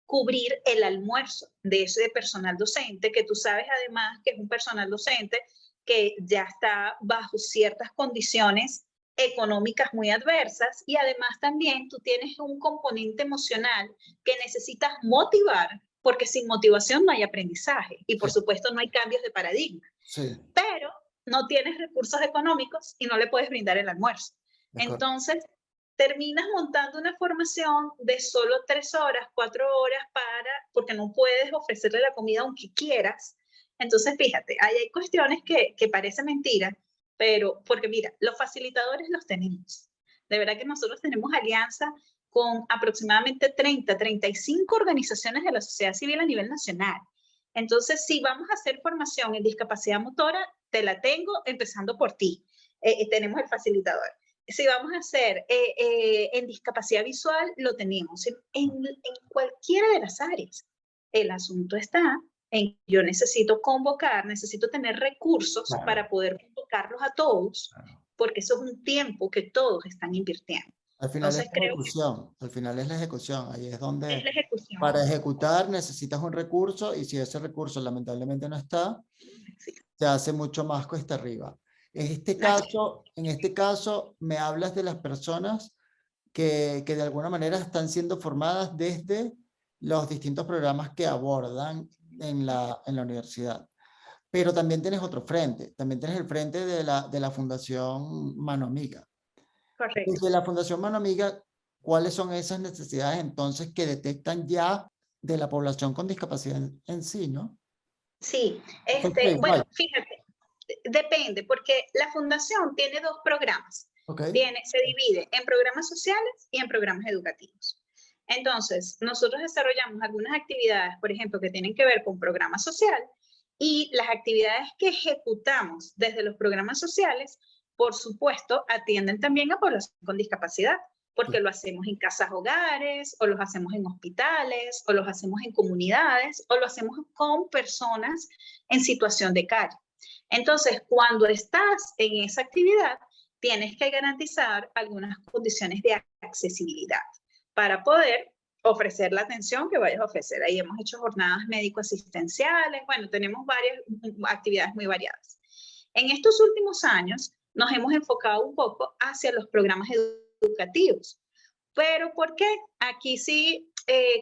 cubrir el almuerzo de ese personal docente, que tú sabes además que es un personal docente que ya está bajo ciertas condiciones económicas muy adversas y además también tú tienes un componente emocional que necesitas motivar, porque sin motivación no hay aprendizaje y por supuesto no hay cambios de paradigma. Pero no tienes recursos económicos y no le puedes brindar el almuerzo. Entonces, terminas montando una formación de solo 3 horas, 4 horas porque no puedes ofrecerle la comida aunque quieras. Entonces, fíjate, hay cuestiones que parecen mentira, pero porque mira, los facilitadores los tenemos. De verdad que nosotros tenemos alianza con aproximadamente 35 organizaciones de la sociedad civil a nivel nacional. Entonces, si vamos a hacer formación en discapacidad motora, te la tengo empezando por ti. Tenemos el facilitador. Si vamos a hacer en discapacidad visual, lo tenemos en cualquiera de las áreas. El asunto está en yo necesito necesito tener recursos para poder convocarlos a todos, porque eso es un tiempo que todos están invirtiendo. Al final es la ejecución, al final es la ejecución, ahí es donde es la ejecución. Para ejecutar necesitas un recurso y si ese recurso lamentablemente no está, se hace mucho más cuesta arriba. En este caso me hablas de las personas que de alguna manera están siendo formadas desde los distintos programas que abordan en la universidad. Pero también tienes otro frente, también tienes el frente de la Fundación Mano Amiga. Correcto. Desde la Fundación Mano Amiga, ¿cuáles son esas necesidades entonces que detectan ya de la población con discapacidad en sí, no? Sí, bueno, fíjate, depende, porque la fundación tiene 2 programas. Se divide en programas sociales y en programas educativos. Entonces, nosotros desarrollamos algunas actividades, por ejemplo, que tienen que ver con programa social y las actividades que ejecutamos desde los programas sociales, por supuesto, atienden también a población con discapacidad, porque lo hacemos en casas hogares, o los hacemos en hospitales, o los hacemos en comunidades, o lo hacemos con personas en situación de calle. Entonces, cuando estás en esa actividad, tienes que garantizar algunas condiciones de accesibilidad para poder ofrecer la atención que vayas a ofrecer. Ahí hemos hecho jornadas médico-asistenciales, bueno, tenemos varias actividades muy variadas. En estos últimos años nos hemos enfocado un poco hacia los programas educativos educativos. ¿Pero por qué? Aquí sí,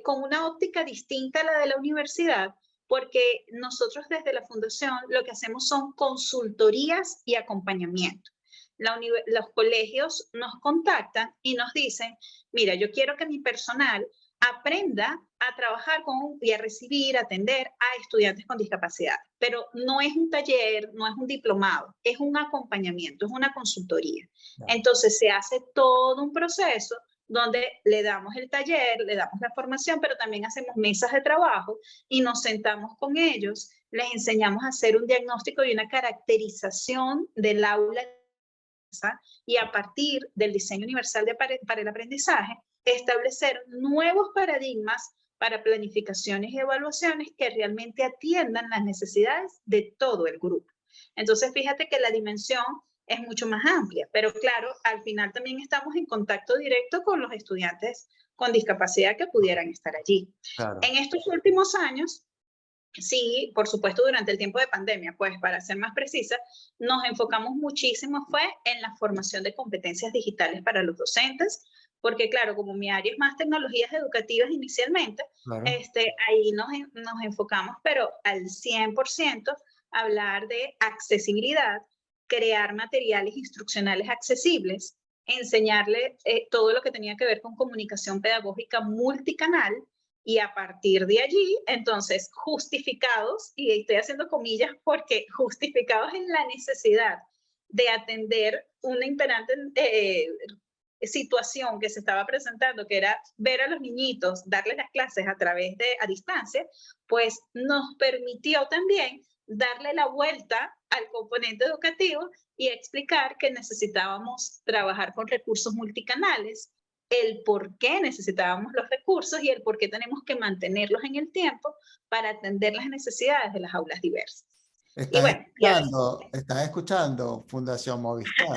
con una óptica distinta a la de la universidad, porque nosotros desde la fundación lo que hacemos son consultorías y acompañamiento. Los colegios nos contactan y nos dicen, mira, yo quiero que mi personal aprenda a trabajar con y a recibir, atender a estudiantes con discapacidad. Pero no es un taller, no es un diplomado, es un acompañamiento, es una consultoría. Entonces se hace todo un proceso donde le damos el taller, le damos la formación, pero también hacemos mesas de trabajo y nos sentamos con ellos, les enseñamos a hacer un diagnóstico y una caracterización del aula y a partir del diseño universal para el aprendizaje, establecer nuevos paradigmas para planificaciones y evaluaciones que realmente atiendan las necesidades de todo el grupo. Entonces, fíjate que la dimensión es mucho más amplia, pero claro, al final también estamos en contacto directo con los estudiantes con discapacidad que pudieran estar allí. Claro. En estos últimos años, sí, por supuesto, durante el tiempo de pandemia, pues para ser más precisa, nos enfocamos muchísimo fue en la formación de competencias digitales para los docentes, porque claro, como mi área es más tecnologías educativas inicialmente, claro. Ahí nos enfocamos, pero al 100%, hablar de accesibilidad, crear materiales instruccionales accesibles, enseñarle todo lo que tenía que ver con comunicación pedagógica multicanal, y a partir de allí, entonces, justificados, y estoy haciendo comillas porque justificados en la necesidad de atender una imperante situación que se estaba presentando, que era ver a los niñitos, darles las clases a distancia, pues nos permitió también darle la vuelta al componente educativo y explicar que necesitábamos trabajar con recursos multicanales, el por qué necesitábamos los recursos y el por qué tenemos que mantenerlos en el tiempo para atender las necesidades de las aulas diversas. ¿Estás escuchando Fundación Movistar?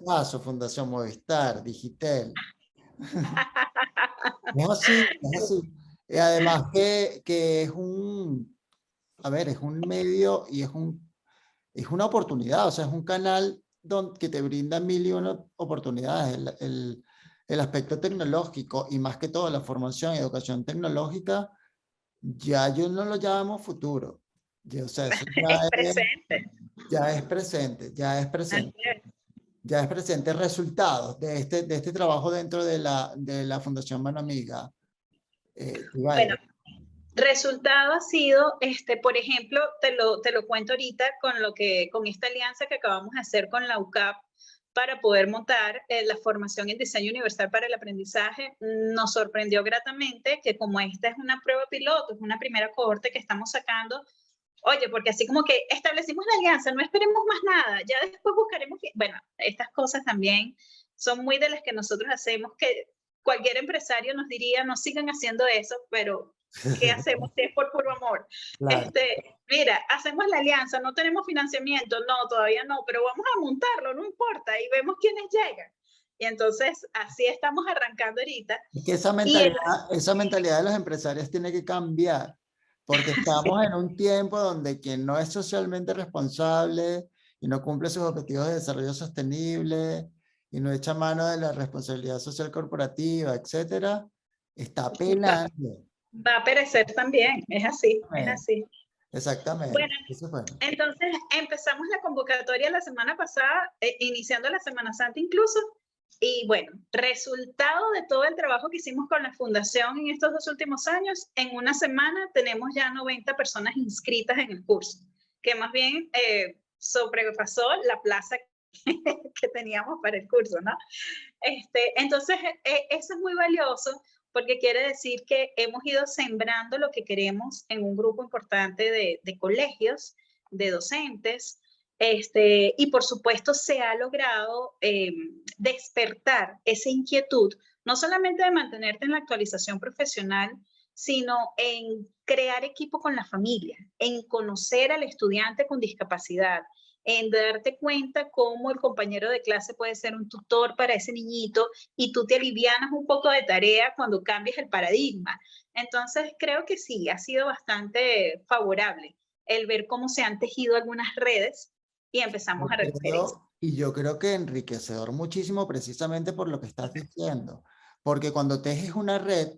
Paso, Fundación Movistar, Digital. Es así, es así. Y además que es es un medio y es una oportunidad, o sea, es un canal que te brinda mil y una oportunidades. El aspecto tecnológico y más que todo la formación y educación tecnológica, ya yo no lo llamo futuro. O sea, eso ya es presente. Ya es presente, ya es presente. Ya es presente. Resultados de este trabajo dentro de la Fundación Mano Amiga. Bueno, resultado ha sido, por ejemplo, te lo cuento ahorita con esta alianza que acabamos de hacer con la UCAP para poder montar la formación en diseño universal para el aprendizaje. Nos sorprendió gratamente que como esta es una prueba piloto, es una primera cohorte que estamos sacando, oye, porque así como que establecimos la alianza, no esperemos más nada, ya después buscaremos, bueno, estas cosas también son muy de las que nosotros hacemos, que cualquier empresario nos diría, no sigan haciendo eso, pero ¿qué hacemos si es por puro amor? Claro. Mira, hacemos la alianza, no tenemos financiamiento, no, todavía no, pero vamos a montarlo, no importa, y vemos quiénes llegan. Y entonces, así estamos arrancando ahorita. Es que esa mentalidad de los empresarios tiene que cambiar, porque estamos en un tiempo donde quien no es socialmente responsable y no cumple sus objetivos de desarrollo sostenible y no echa mano de la responsabilidad social corporativa, etcétera, está penando. Va a perecer también, es así, es así. Exactamente. Bueno, entonces empezamos la convocatoria la semana pasada, iniciando la Semana Santa incluso, y bueno, resultado de todo el trabajo que hicimos con la Fundación en estos 2 últimos años, en una semana tenemos ya 90 personas inscritas en el curso, que más bien sobrepasó la plaza que teníamos para el curso, ¿no? Entonces, eso es muy valioso porque quiere decir que hemos ido sembrando lo que queremos en un grupo importante de colegios, de docentes, y por supuesto se ha logrado despertar esa inquietud, no solamente de mantenerte en la actualización profesional, sino en crear equipo con la familia, en conocer al estudiante con discapacidad, en darte cuenta cómo el compañero de clase puede ser un tutor para ese niñito y tú te alivianas un poco de tarea cuando cambias el paradigma. Entonces, creo que sí, ha sido bastante favorable el ver cómo se han tejido algunas redes y empezamos a recoger eso. Y yo creo que enriquecedor muchísimo precisamente por lo que estás diciendo, porque cuando tejes una red,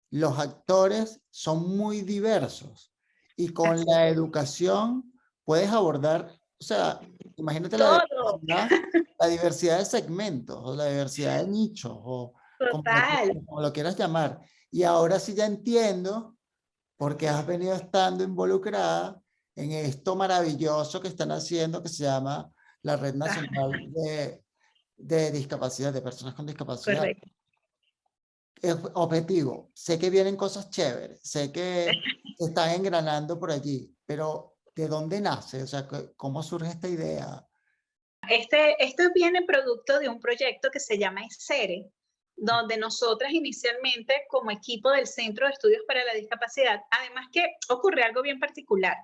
los actores son muy diversos y con Así la es. educación puedes abordar, o sea, imagínate Todo, la diversidad de segmentos o la diversidad de nichos o total. como lo quieras llamar. Y ahora sí ya entiendo porque has venido estando involucrada en esto maravilloso que están haciendo que se llama la Red Nacional de Discapacidad, de Personas con Discapacidad. Correcto. Objetivo, sé que vienen cosas chéveres, sé que se están engranando por allí, pero ¿de dónde nace? O sea, ¿cómo surge esta idea? Esto viene producto de un proyecto que se llama ESERE, donde nosotras inicialmente como equipo del Centro de Estudios para la Discapacidad, además que ocurre algo bien particular,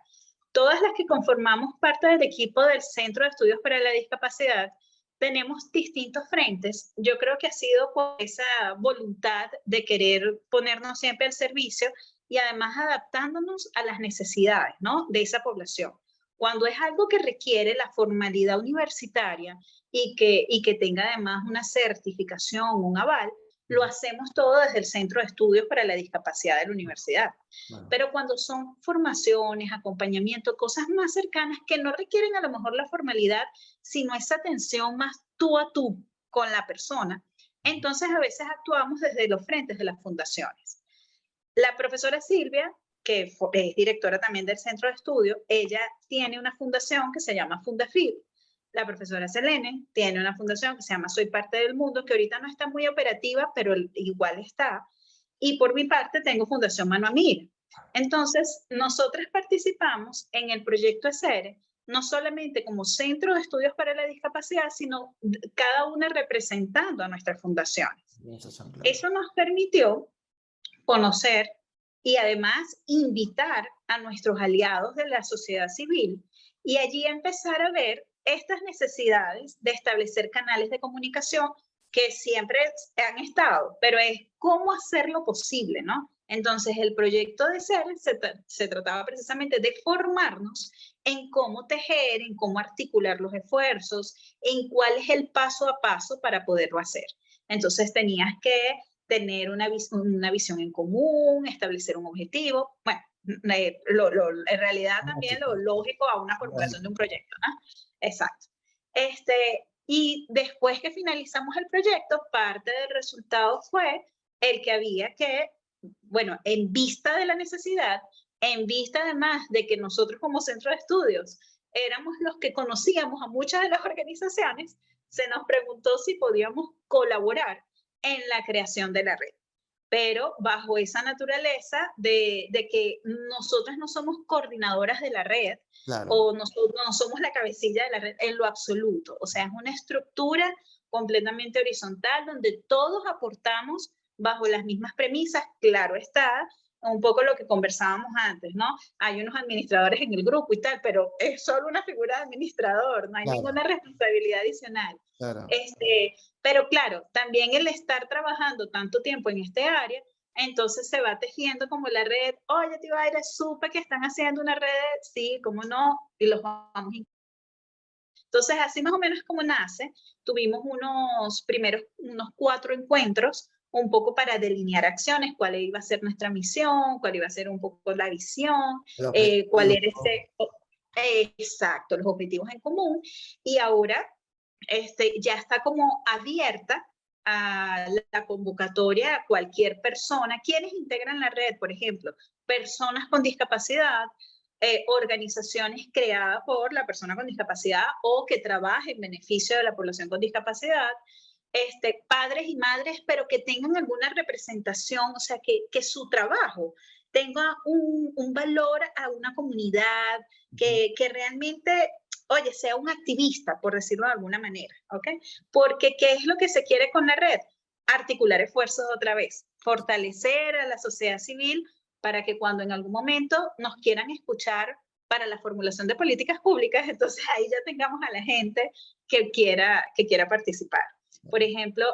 todas las que conformamos parte del equipo del Centro de Estudios para la Discapacidad tenemos distintos frentes. Yo creo que ha sido por esa voluntad de querer ponernos siempre al servicio y además adaptándonos a las necesidades, ¿no?, de esa población. Cuando es algo que requiere la formalidad universitaria y que tenga además una certificación, un aval, lo hacemos todo desde el Centro de Estudios para la Discapacidad de la universidad. Bueno, Pero cuando son formaciones, acompañamiento, cosas más cercanas que no requieren a lo mejor la formalidad, sino esa atención más tú a tú con la persona, entonces a veces actuamos desde los frentes de las fundaciones. La profesora Silvia, que es directora también del centro de estudio, ella tiene una fundación que se llama Fundafib. La profesora Selene tiene una fundación que se llama Soy Parte del Mundo, que ahorita no está muy operativa, pero igual está. Y por mi parte tengo Fundación Mano Amiga. Entonces, nosotras participamos en el proyecto ESERE, no solamente como centro de estudios para la discapacidad, sino cada una representando a nuestras fundaciones. Eso nos permitió conocer y además invitar a nuestros aliados de la sociedad civil y allí empezar a ver estas necesidades de establecer canales de comunicación que siempre han estado, pero es cómo hacerlo posible, ¿no? Entonces el proyecto de SER se trataba precisamente de formarnos en cómo tejer, en cómo articular los esfuerzos, en cuál es el paso a paso para poderlo hacer. Entonces tenías que tener una visión en común, establecer un objetivo. Bueno, en realidad también lo lógico a una formulación de un proyecto, ¿no? Exacto. Y después que finalizamos el proyecto, parte del resultado fue el que había que, bueno, en vista de la necesidad, en vista además de que nosotros como centro de estudios éramos los que conocíamos a muchas de las organizaciones, se nos preguntó si podíamos colaborar en la creación de la red, pero bajo esa naturaleza de que nosotras no somos coordinadoras de la red, claro. o nosotros no somos la cabecilla de la red en lo absoluto. O sea, es una estructura completamente horizontal donde todos aportamos bajo las mismas premisas. Claro está, un poco lo que conversábamos antes, ¿no? Hay unos administradores en el grupo y tal, pero es solo una figura de administrador, no hay Claro. ninguna responsabilidad adicional. Claro. Pero claro, también el estar trabajando tanto tiempo en este área, entonces se va tejiendo como la red. Oye, Tibaira, supe que están haciendo una red, sí, cómo no, y los vamos. Entonces, así más o menos como nace, tuvimos unos 4 encuentros, un poco para delinear acciones, cuál iba a ser nuestra misión, cuál iba a ser un poco la visión, cuál era exacto, los objetivos en común, y ahora ya está como abierta a la convocatoria a cualquier persona. ¿Quiénes integran la red? Por ejemplo, personas con discapacidad, organizaciones creadas por la persona con discapacidad o que trabajen en beneficio de la población con discapacidad, padres y madres, pero que tengan alguna representación, o sea, que su trabajo tenga un valor a una comunidad, que realmente, oye, sea un activista, por decirlo de alguna manera, ¿ok? Porque ¿qué es lo que se quiere con la red? Articular esfuerzos otra vez, fortalecer a la sociedad civil para que cuando en algún momento nos quieran escuchar para la formulación de políticas públicas, entonces ahí ya tengamos a la gente que quiera participar. Por ejemplo,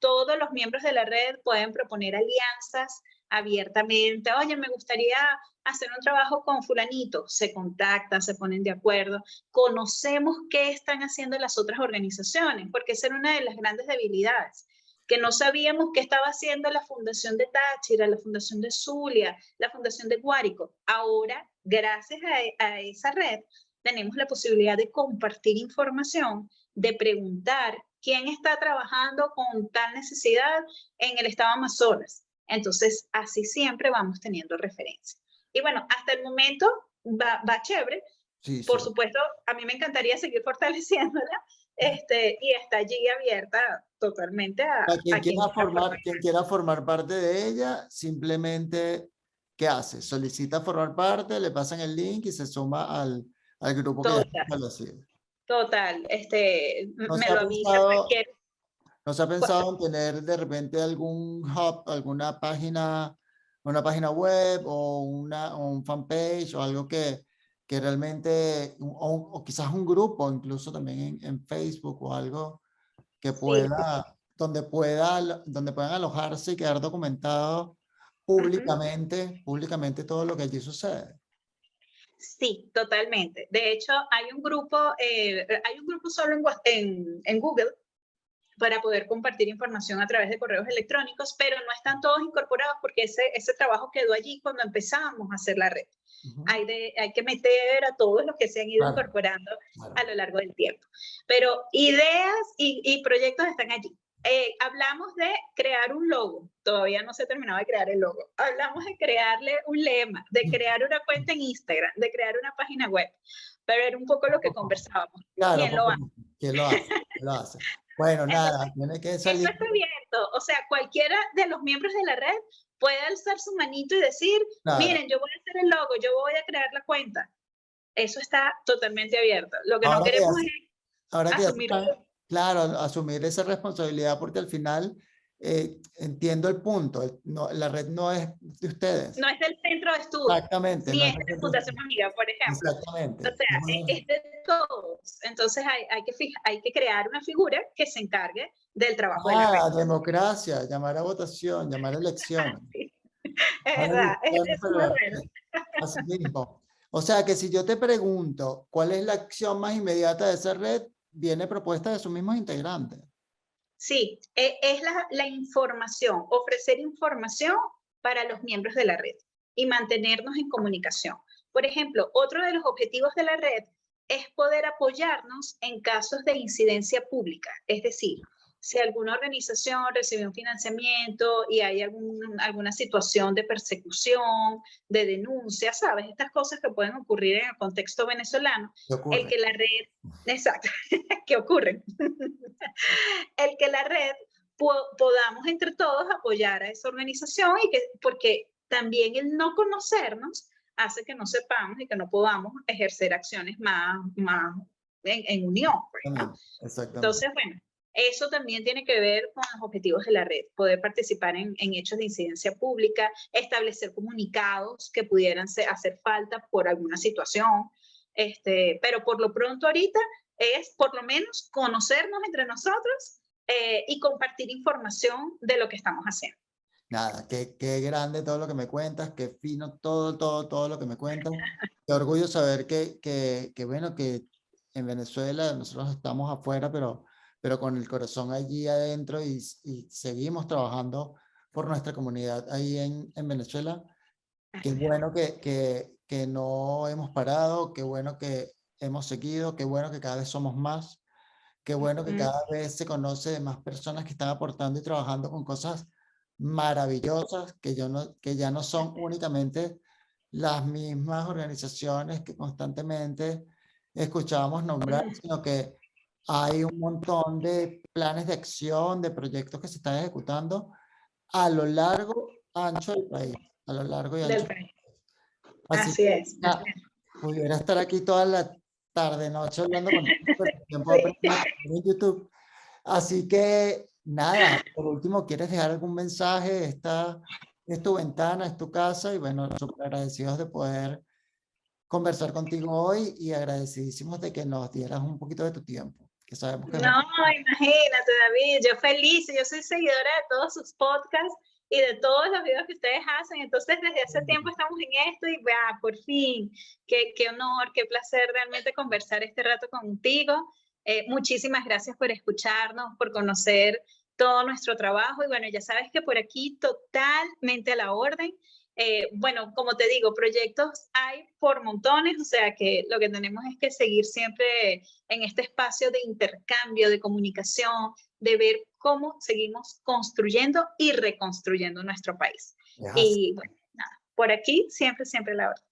todos los miembros de la red pueden proponer alianzas abiertamente, oye, me gustaría hacer un trabajo con fulanito, se contactan, se ponen de acuerdo, conocemos qué están haciendo las otras organizaciones, porque esa era una de las grandes debilidades, que no sabíamos qué estaba haciendo la Fundación de Táchira, la Fundación de Zulia, la Fundación de Guárico. Ahora, gracias a esa red, tenemos la posibilidad de compartir información, de preguntar quién está trabajando con tal necesidad en el estado Amazonas. Entonces, así siempre vamos teniendo referencia. Y bueno, hasta el momento va chévere. Sí, Por sí. supuesto, a mí me encantaría seguir fortaleciéndola, y está allí abierta totalmente Para a quien quiera formar. quien quiera formar parte de ella, simplemente, ¿qué hace? Solicita formar parte, le pasan el link y se suma al grupo que ya está Total, establecido. total. ¿No se Me ha lo avisa pensado, cualquier. no se ha pensado en tener de repente algún hub, una página web o un fanpage o algo que realmente, o quizás un grupo, incluso también en Facebook o algo que Sí, sí, sí. donde puedan alojarse y quedar documentado Ujú. públicamente todo lo que allí sucede? Sí, totalmente. De hecho, hay un grupo solo en Google para poder compartir información a través de correos electrónicos, pero no están todos incorporados porque ese trabajo quedó allí cuando empezamos a hacer la red. Ujú. Hay que meter a todos los que se han ido Claro, incorporando claro. a lo largo del tiempo. Pero ideas y proyectos están allí. Hablamos de crear un logo, todavía no se ha terminado de crear el logo. Hablamos de crearle un lema, de crear una cuenta en Instagram, de crear una página web, pero era un poco lo que conversábamos. Claro, ¿Quién lo porque hace? ¿quién lo hace? ¿Quién lo hace? Bueno, Entonces, nada, tiene que eso salir. está abierto, o sea, cualquiera de los miembros de la red puede alzar su manito y decir, Claro. miren, yo voy a hacer el logo, yo voy a crear la cuenta. Eso está totalmente abierto. Lo que no Ahora que queremos ya, es ahora que ya se asumir está, todo. claro, asumir esa responsabilidad porque al final entiendo el punto, la red no es de ustedes. No es del centro de estudio, Exactamente, ni no es es de de la centro de Fundación estudio. Amiga, por ejemplo. O Exactamente. sea, es de todos. Entonces hay que crear una figura que se encargue del trabajo de la red. Democracia, llamar a votación, llamar a elecciones. Sí, es Llamar a verdad, elecciones, es pero más bueno. así mismo. O sea que si yo te pregunto cuál es la acción más inmediata de esa red, viene propuesta de sus mismos integrantes. Sí, es la información, ofrecer información para los miembros de la red y mantenernos en comunicación. Por ejemplo, otro de los objetivos de la red es poder apoyarnos en casos de incidencia pública, es decir, si alguna organización recibe un financiamiento y hay alguna situación de persecución, de denuncia, ¿sabes? Estas cosas que pueden ocurrir en el contexto venezolano, ¿Qué el ocurre? que la red, exacto, que ocurren, el que la red podamos entre todos apoyar a esa organización porque también el no conocernos hace que no sepamos y que no podamos ejercer acciones más en unión, pues, ¿no? Exactamente, exactamente. Entonces, bueno, eso también tiene que ver con los objetivos de la red, poder participar en hechos de incidencia pública, establecer comunicados que pudieran hacer falta por alguna situación, pero por lo pronto ahorita es por lo menos conocernos entre nosotros, y compartir información de lo que estamos haciendo. Nada, qué grande todo lo que me cuentas, qué fino todo lo que me cuentas. Qué orgullo saber bueno, que en Venezuela nosotros estamos afuera, pero con el corazón allí adentro y seguimos trabajando por nuestra comunidad ahí en Venezuela. Qué Así es. bueno que no hemos parado, qué bueno que hemos seguido, qué bueno que cada vez somos más, qué bueno que cada vez se conoce de más personas que están aportando y trabajando con cosas maravillosas, que ya no son únicamente las mismas organizaciones que constantemente escuchábamos nombrar, sino que hay un montón de planes de acción, de proyectos que se están ejecutando a lo largo, ancho del país, a lo largo y Del ancho. país. Así Así que es. Así es. pudiera estar aquí toda la tarde, noche hablando contigo, pero el tiempo Sí. apremia en YouTube. Así que nada, por último, ¿quieres dejar algún mensaje? Esta es tu ventana, es tu casa y bueno, súper agradecidos de poder conversar contigo hoy y agradecidísimos de que nos dieras un poquito de tu tiempo, que sabemos que es No, imagínate, David, yo feliz, yo soy seguidora de todos sus podcasts y de todos los videos que ustedes hacen. Entonces, desde hace tiempo estamos en esto y por fin, qué honor, qué placer realmente conversar este rato contigo. Muchísimas gracias por escucharnos, por conocer todo nuestro trabajo y bueno, ya sabes que por aquí totalmente a la orden. Bueno, como te digo, proyectos hay por montones, o sea que lo que tenemos es que seguir siempre en este espacio de intercambio, de comunicación, de ver cómo seguimos construyendo y reconstruyendo nuestro país. Es así. Y bueno, nada, por aquí siempre, siempre a la orden.